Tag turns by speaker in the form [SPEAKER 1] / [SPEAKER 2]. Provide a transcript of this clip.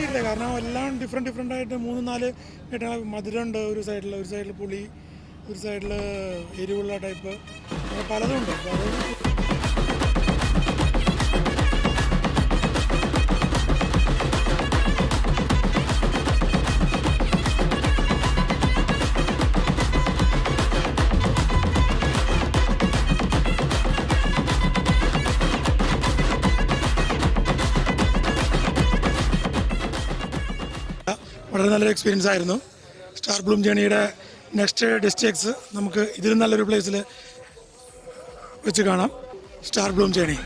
[SPEAKER 1] കിട്ടിയില്ല, കാരണം എല്ലാം ഡിഫറെൻ്റ് ആയിട്ട് 3-4 ഐറ്റങ്ങൾ. മധുരമുണ്ട് ഒരു സൈഡിൽ പുളി, ഒരു സൈഡിൽ എരിവുള്ള ടൈപ്പ്, അങ്ങനെ പലതും ഉണ്ട്. വളരെ നല്ലൊരു എക്സ്പീരിയൻസ് ആയിരുന്നു. സ്റ്റാർ ബ്ലൂം ജേണിയുടെ നെക്സ്റ്റ് ഡിസ്ട്രിക്ട്സ് നമുക്ക് ഇതിലും നല്ലൊരു പ്ലേസിൽ വെച്ച് കാണാം. Star Bloom journey.